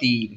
3،